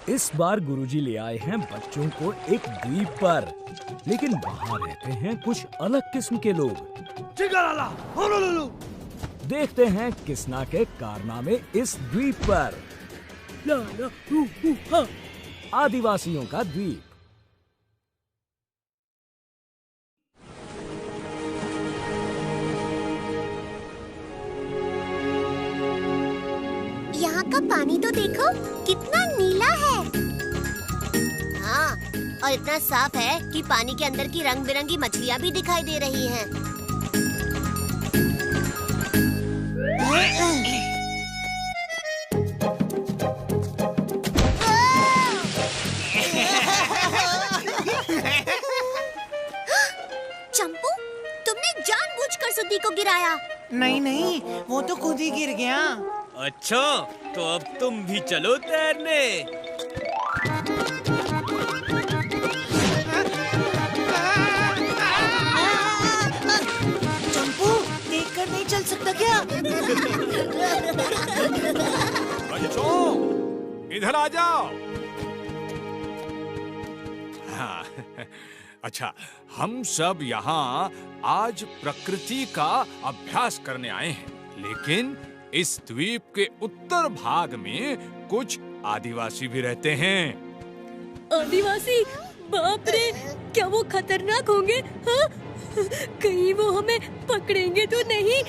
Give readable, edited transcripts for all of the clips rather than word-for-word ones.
इस बार गुरुजी ले आए हैं बच्चों को एक द्वीप पर, लेकिन वहाँ रहते हैं कुछ अलग किस्म के लोग। देखते हैं किसना के कारनामे इस द्वीप पर। आदिवासियों का द्वीप। यहाँ का पानी तो देखो कितना नीला है। हाँ, और इतना साफ है कि पानी के अंदर की रंग बिरंगी मछलियाँ भी दिखाई दे रही हैं। चंपू, तुमने जानबूझकर सुद्दी को गिराया। नहीं नहीं, वो तो खुद ही गिर गया। अच्छा, तो अब तुम भी चलो तैरने। चंपू, देखकर नहीं चल सकता क्या? बच्चों, इधर आ जाओ। हाँ, अच्छा, हम सब यहाँ आज प्रकृति का अभ्यास करने आए हैं, लेकिन इस द्वीप के उत्तर भाग में कुछ आदिवासी भी रहते हैं। आदिवासी? बाप रे, क्या वो खतरनाक होंगे? हाँ? कहीं वो हमें पकड़ेंगे तो नहीं?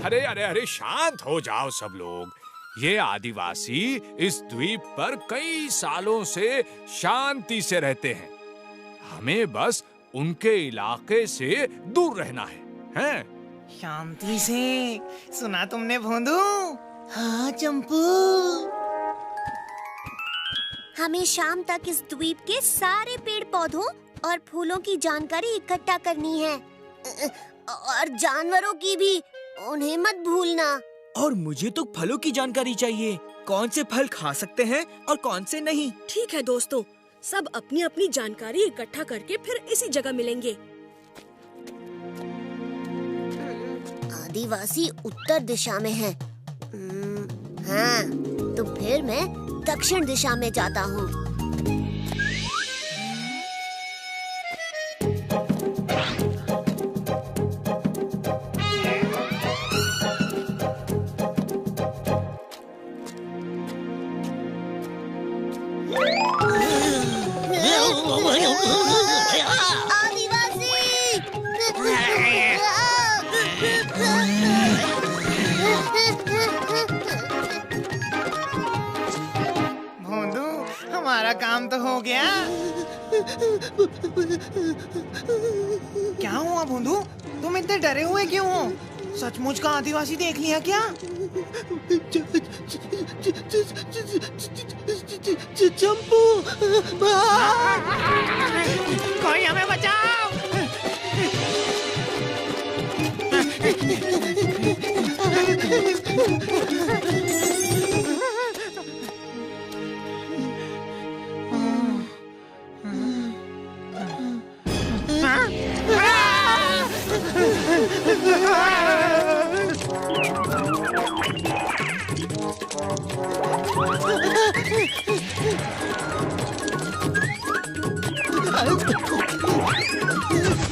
अरे अरे अरे, शांत हो जाओ सब लोग। ये आदिवासी इस द्वीप पर कई सालों से शांति से रहते हैं। हमें बस उनके इलाके से दूर रहना है, हैं? शांति से। सुना तुमने भोंदू? हाँ चंपू। हमें शाम तक इस द्वीप के सारे पेड़ पौधों और फूलों की जानकारी इकट्ठा करनी है, और जानवरों की भी, उन्हें मत भूलना। और मुझे तो फलों की जानकारी चाहिए। कौन से फल खा सकते हैं और कौन से नहीं। ठीक है दोस्तों, सब अपनी अपनी जानकारी इकट्ठा करके फिर इसी जगह मिलेंगे। आदिवासी उत्तर दिशा में है। हाँ, तो फिर मैं दक्षिण दिशा में जाता हूँ। भोंदू, हमारा काम तो हो गया। क्या हुआ भोंदू? तुम इतने डरे हुए क्यों हो? सचमुच का आदिवासी देख लिया क्या? चंपू, कोई हमें बचाओ!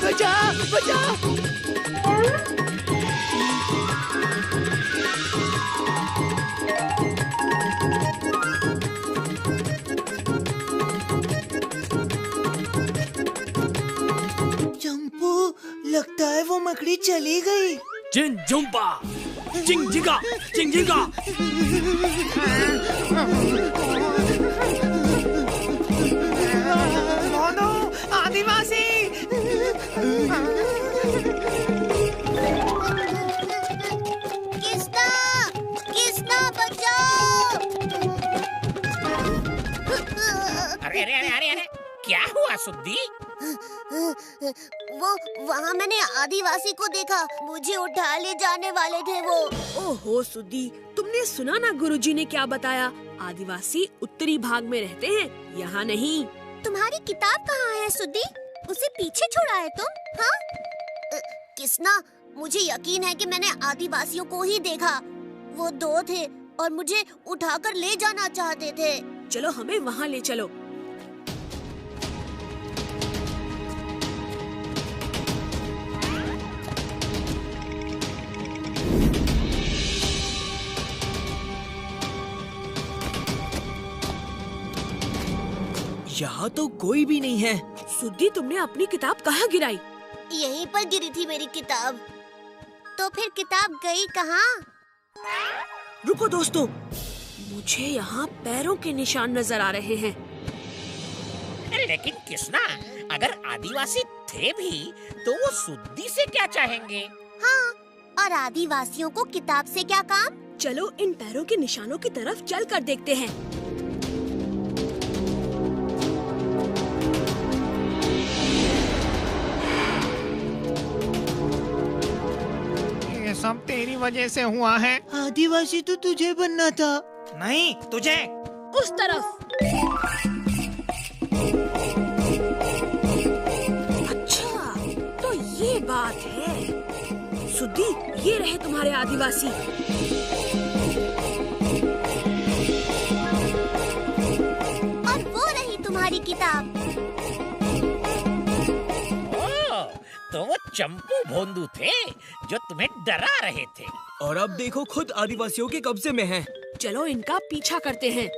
बचाओ, बचाओ। चंपू, लगता है वो मकड़ी चली गई। चिन जुम्पा, चिंग जिंगा, चिंग जिंगा। भोंदू, आदिवासी! किसना, किसना बचाओ! अरे अरे अरे अरे अरे, क्या हुआ सुद्दी? वो वहाँ मैंने आदिवासी को देखा। मुझे उठा ले जाने वाले थे वो। ओहो सुद्दी, तुमने सुना ना गुरुजी ने क्या बताया? आदिवासी उत्तरी भाग में रहते हैं, यहाँ नहीं। तुम्हारी किताब कहाँ है सुद्दी? उसे पीछे छोड़ा है तुम? हाँ? किसना, मुझे यकीन है कि मैंने आदिवासियों को ही देखा। वो दो थे और मुझे उठाकर ले जाना चाहते थे। चलो हमें वहाँ ले चलो। यहाँ तो कोई भी नहीं है। सुद्दी, तुमने अपनी किताब कहाँ गिराई? यहीं पर गिरी थी मेरी किताब। तो फिर किताब गई कहाँ? रुको दोस्तों, मुझे यहाँ पैरों के निशान नजर आ रहे हैं। लेकिन किसना, अगर आदिवासी थे भी तो वो सुद्दी से क्या चाहेंगे? हाँ, और आदिवासियों को किताब से क्या काम? चलो इन पैरों के निशानों की तरफ चल कर देखते हैं। ये सब तेरी वजह से हुआ है। आदिवासी तो तुझे बनना था। नहीं, तुझे। उस तरफ। अच्छा, तो ये बात है। सुद्दी, ये रहे तुम्हारे आदिवासी। और वो रही तुम्हारी किताब। तो वो चंपू भोंदू थे जो तुम्हें डरा रहे थे। और अब देखो खुद आदिवासियों के कब्जे में हैं। चलो इनका पीछा करते हैं।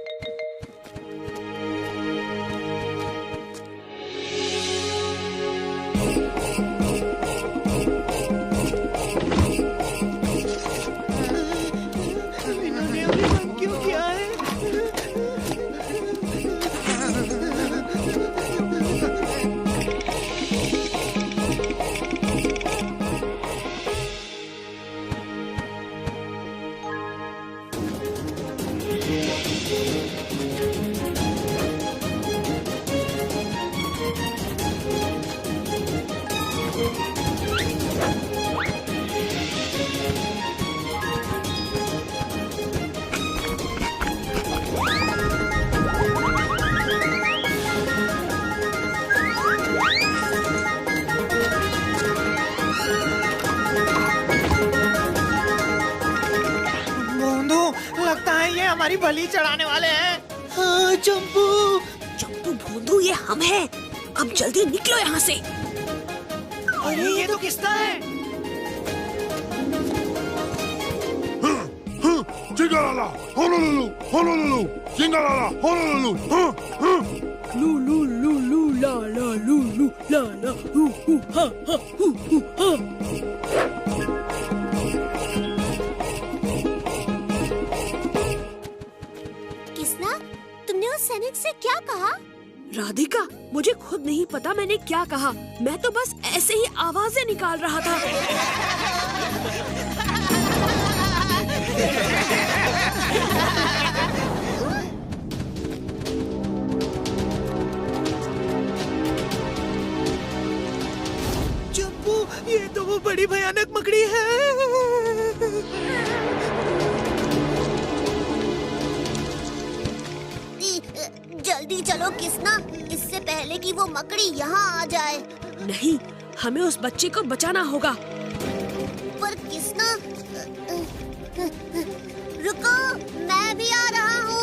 इन्होंने अभी बंद क्यों किया है? हमारी बलि चढ़ाने वाले हैं। हाँ चंपू। चंपू भोंदू, ये हम हैं। अब जल्दी निकलो यहाँ से। अरे ये तो किसका है? Jingalala, Honolulu, Honolulu, Jingalala, Honolulu, लू लू लू लू ला ला लू लू ला ला हू हू हा हा हू हू हा। किसना, तुमने उस सैनिक से क्या कहा? राधिका, मुझे खुद नहीं पता मैंने क्या कहा। मैं तो बस ऐसे ही आवाजें निकाल रहा था। चंपू, ये तो वो बड़ी भयानक मकड़ी है। जल्दी चलो किसना, इससे पहले कि वो मकड़ी यहाँ आ जाए। नहीं, हमें उस बच्चे को बचाना होगा। पर किसना, रुको, मैं भी आ रहा हूँ।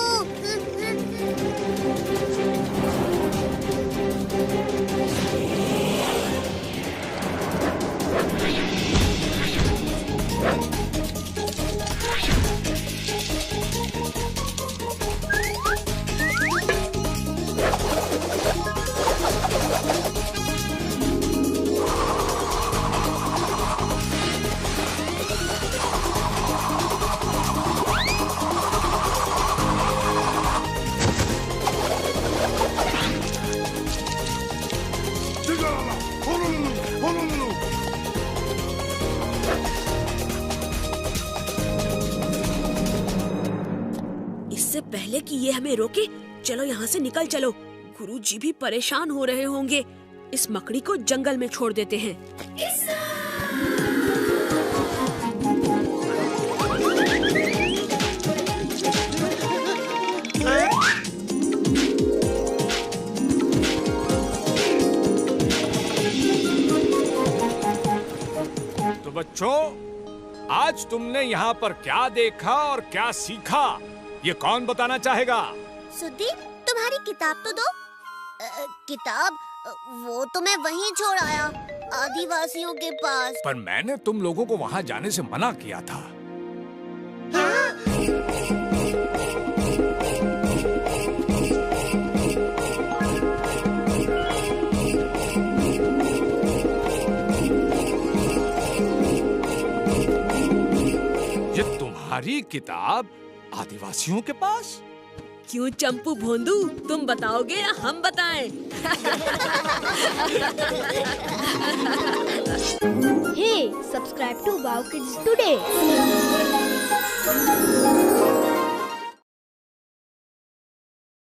Jingalala, Honolulu, Honolulu. इससे पहले कि ये हमें रोके, चलो यहाँ से निकल चलो। गुरुजी भी परेशान हो रहे होंगे। इस मकड़ी को जंगल में छोड़ देते हैं। तो बच्चों, आज तुमने यहाँ पर क्या देखा और क्या सीखा, ये कौन बताना चाहेगा? सुद्दी, तुम्हारी किताब तो दो। किताब वो तो मैं वहीं छोड़ आया, आदिवासियों के पास। पर मैंने तुम लोगों को वहाँ जाने से मना किया था। ये तुम्हारी किताब आदिवासियों के पास? क्यों चंपू भोंदू, तुम बताओगे या हम बताएं? Hey, subscribe to Wow Kids today.